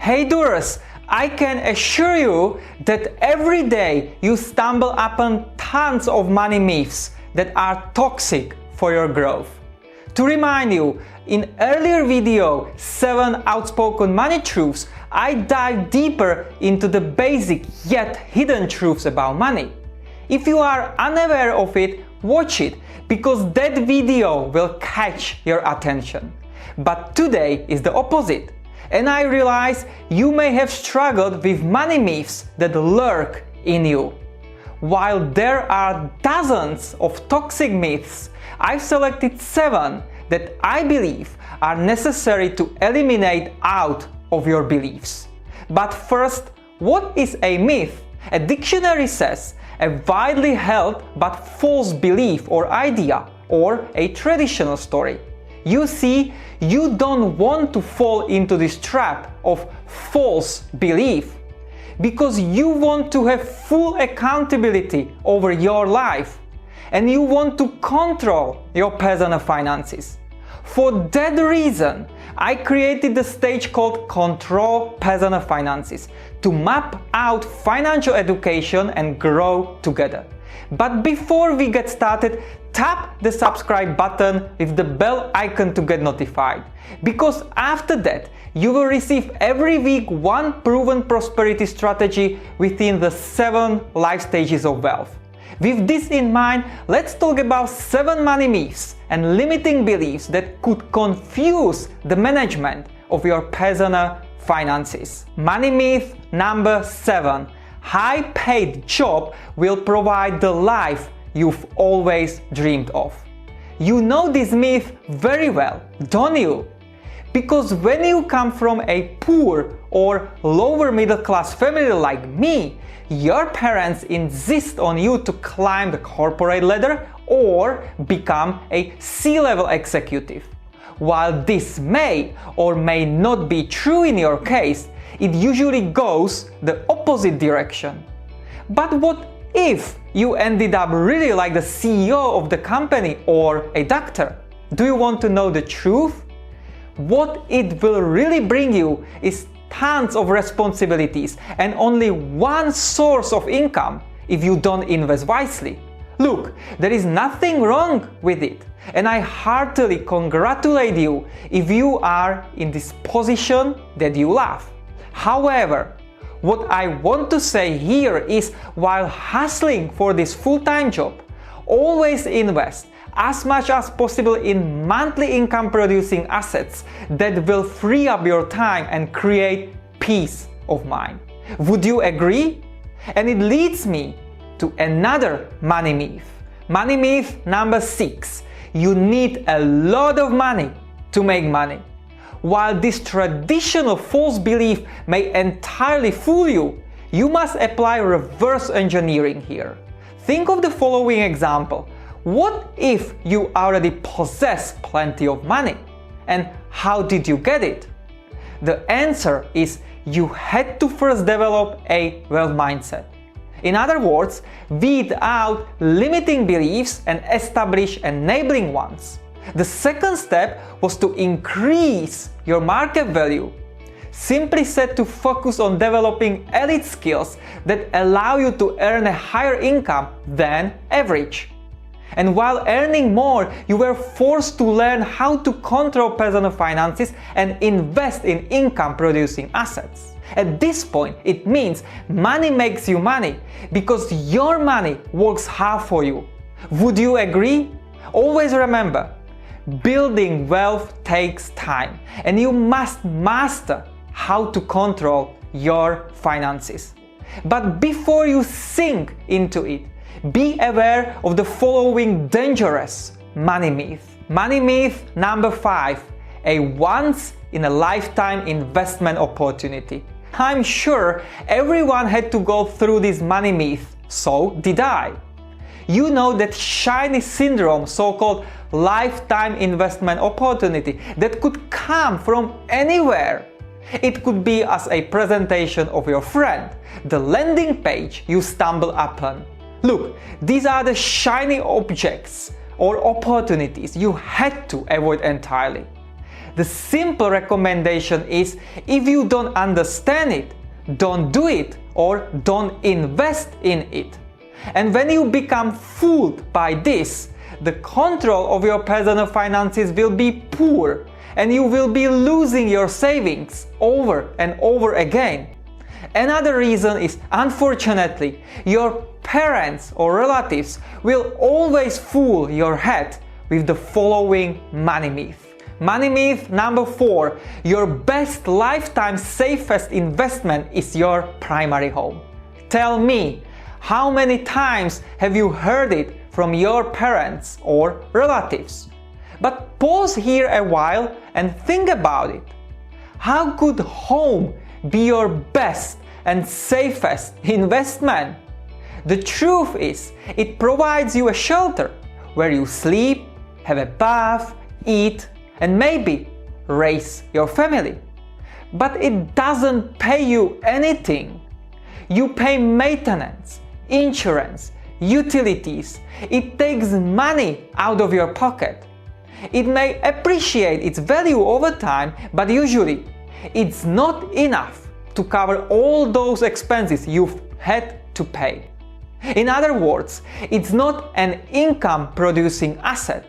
Hey doers, I can assure you that every day you stumble upon tons of money myths that are toxic for your growth. To remind you, in earlier video 7 outspoken money truths, I dive deeper into the basic yet hidden truths about money. If you are unaware of it, watch it, because that video will catch your attention. But today is the opposite, and I realize you may have struggled with money myths that lurk in you. While there are dozens of toxic myths, I've selected 7 that I believe are necessary to eliminate out of your beliefs. But first, what is a myth? A dictionary says a widely held but false belief or idea, or a traditional story. You see, you don't want to fall into this trap of false belief, because you want to have full accountability over your life, and you want to control your personal finances. For that reason, I created the stage called Control Personal Finances to map out financial education and grow together. But before we get started, tap the subscribe button with the bell icon to get notified, because after that you will receive every week one proven prosperity strategy within the 7 life stages of wealth. With this in mind, let's talk about 7 money myths and limiting beliefs that could confuse the management of your personal finances. Money myth number 7. High-paid job will provide the life you've always dreamed of. You know this myth very well, don't you? Because when you come from a poor or lower middle class family like me, your parents insist on you to climb the corporate ladder or become a C-level executive. While this may or may not be true in your case, it usually goes the opposite direction. But what if you ended up really like the CEO of the company or a doctor? Do you want to know the truth? What it will really bring you is tons of responsibilities and only one source of income if you don't invest wisely. Look, there is nothing wrong with it, and I heartily congratulate you if you are in this position that you love. However, what I want to say here is, while hustling for this full-time job, always invest as much as possible in monthly income producing assets that will free up your time and create peace of mind. Would you agree? And it leads me to another money myth. Money myth number 6. You need a lot of money to make money. While this traditional false belief may entirely fool you, you must apply reverse engineering here. Think of the following example. What if you already possess plenty of money? And how did you get it? The answer is you had to first develop a wealth mindset. In other words, weed out limiting beliefs and establish enabling ones. The second step was to increase your market value. Simply said, to focus on developing elite skills that allow you to earn a higher income than average. And while earning more, you were forced to learn how to control personal finances and invest in income-producing assets. At this point, it means money makes you money, because your money works hard for you. Would you agree? Always remember, building wealth takes time, and you must master how to control your finances. But before you sink into it, be aware of the following dangerous money myth. Money myth number 5. A once-in-a-lifetime investment opportunity. I'm sure everyone had to go through this money myth, so did I. You know that shiny syndrome, so-called lifetime investment opportunity, that could come from anywhere. It could be as a presentation of your friend, the landing page you stumble upon. Look, these are the shiny objects or opportunities you had to avoid entirely. The simple recommendation is, if you don't understand it, don't do it or don't invest in it. And when you become fooled by this, the control of your personal finances will be poor and you will be losing your savings over and over again. Another reason is, unfortunately, your parents or relatives will always fool your head with the following money myth. Money myth number 4. Your best lifetime safest investment is your primary home. Tell me, how many times have you heard it from your parents or relatives? But pause here a while and think about it. How could home be your best and safest investment? The truth is, it provides you a shelter where you sleep, have a bath, eat, and maybe raise your family. But it doesn't pay you anything. You pay maintenance, insurance, utilities. It takes money out of your pocket. It may appreciate its value over time, but usually it's not enough to cover all those expenses you've had to pay. In other words, it's not an income-producing asset,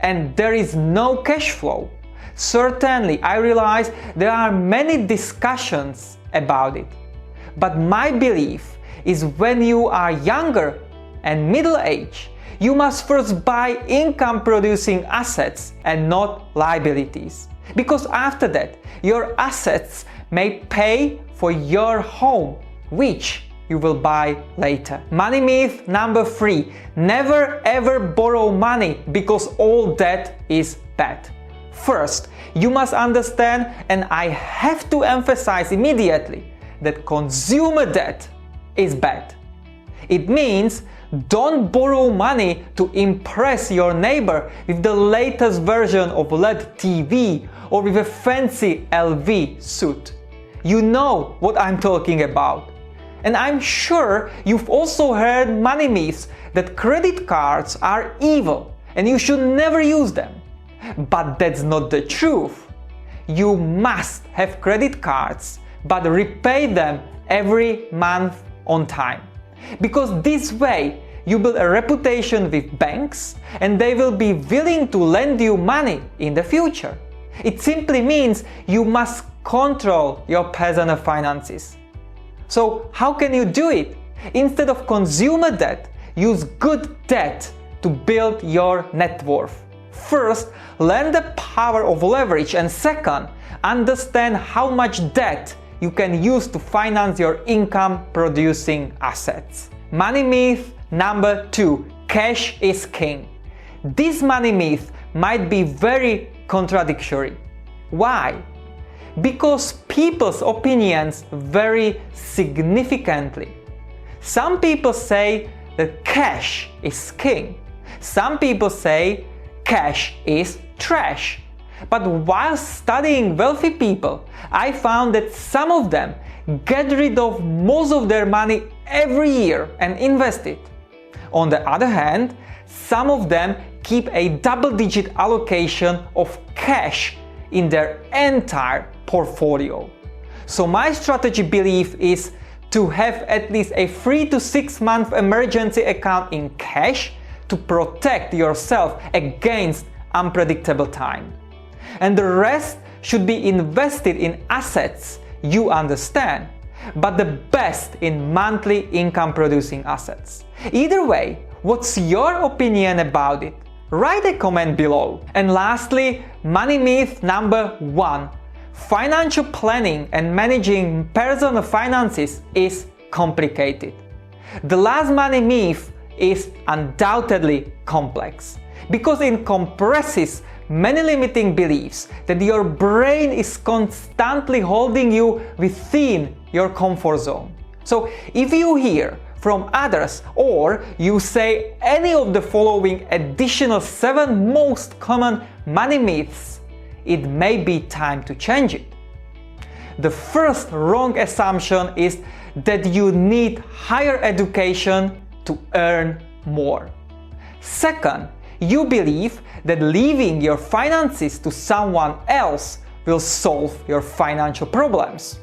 and there is no cash flow. Certainly, I realize there are many discussions about it, but my belief is when you are younger and middle-aged, you must first buy income-producing assets and not liabilities. Because after that, your assets may pay for your home, which you will buy later. Money myth number 3. Never ever borrow money because all debt is bad. First, you must understand, and I have to emphasize immediately, that consumer debt is bad. It means don't borrow money to impress your neighbor with the latest version of LED TV or with a fancy LV suit. You know what I'm talking about. And I'm sure you've also heard money myths that credit cards are evil and you should never use them. But that's not the truth. You must have credit cards, but repay them every month on time. Because this way you build a reputation with banks and they will be willing to lend you money in the future. It simply means you must control your personal finances. So how can you do it? Instead of consumer debt, use good debt to build your net worth. First, learn the power of leverage, and second, understand how much debt you can use to finance your income-producing assets. Money myth number 2. Cash is king. This money myth might be very contradictory. Why? Because people's opinions vary significantly. Some people say that cash is king. Some people say cash is trash. But while studying wealthy people, I found that some of them get rid of most of their money every year and invest it. On the other hand, some of them keep a double-digit allocation of cash in their entire portfolio. So my strategy belief is to have at least a 3 to 6 month emergency account in cash to protect yourself against unpredictable time. And the rest should be invested in assets you understand, but the best in monthly income producing assets. Either way, what's your opinion about it? Write a comment below. And lastly, money myth number 1. Financial planning and managing personal finances is complicated. The last money myth is undoubtedly complex because it compresses many limiting beliefs that your brain is constantly holding you within your comfort zone. So if you hear from others or you say any of the following additional 7 most common money myths, it may be time to change it. The first wrong assumption is that you need higher education to earn more. Second, You believe that leaving your finances to someone else will solve your financial problems.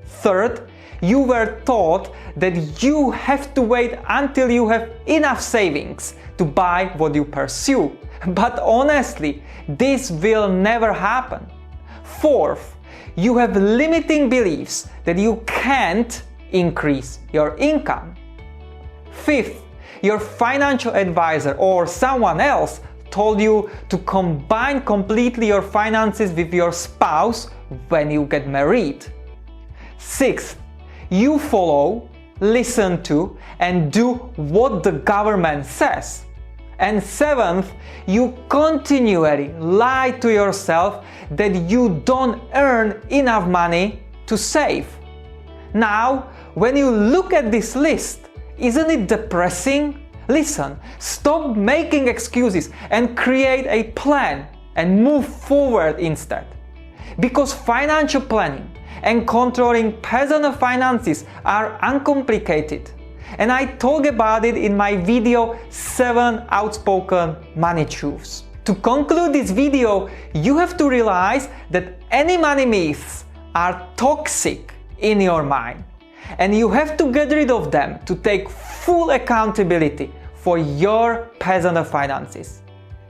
Third, you were taught that you have to wait until you have enough savings to buy what you pursue. But honestly, this will never happen. Fourth, you have limiting beliefs that you can't increase your income. Fifth, your financial advisor or someone else told you to combine completely your finances with your spouse when you get married. Sixth, you follow, listen to, and do what the government says. And seventh, you continually lie to yourself that you don't earn enough money to save. Now, when you look at this list, isn't it depressing? Listen, stop making excuses and create a plan and move forward instead. Because financial planning and controlling personal finances are uncomplicated. And I talk about it in my video 7 Outspoken Money Truths. To conclude this video, you have to realize that any money myths are toxic in your mind. And you have to get rid of them to take full accountability for your personal finances.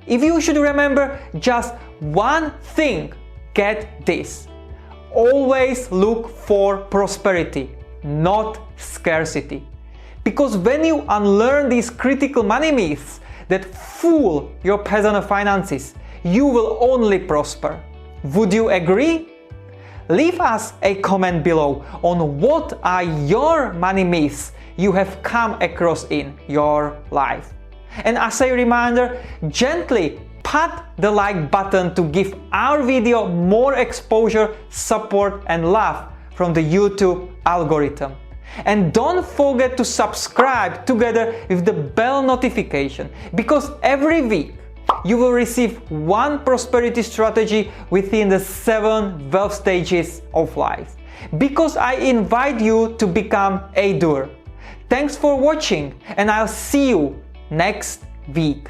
If you should remember just one thing, get this. Always look for prosperity, not scarcity. Because when you unlearn these critical money myths that fool your personal finances, you will only prosper. Would you agree? Leave us a comment below on what are your money myths you have come across in your life. And as a reminder, gently pat the like button to give our video more exposure, support, and love from the YouTube algorithm. And don't forget to subscribe together with the bell notification, because every week you will receive one prosperity strategy within the 7 wealth stages of life. Because I invite you to become a doer. Thanks for watching, and I'll see you next week.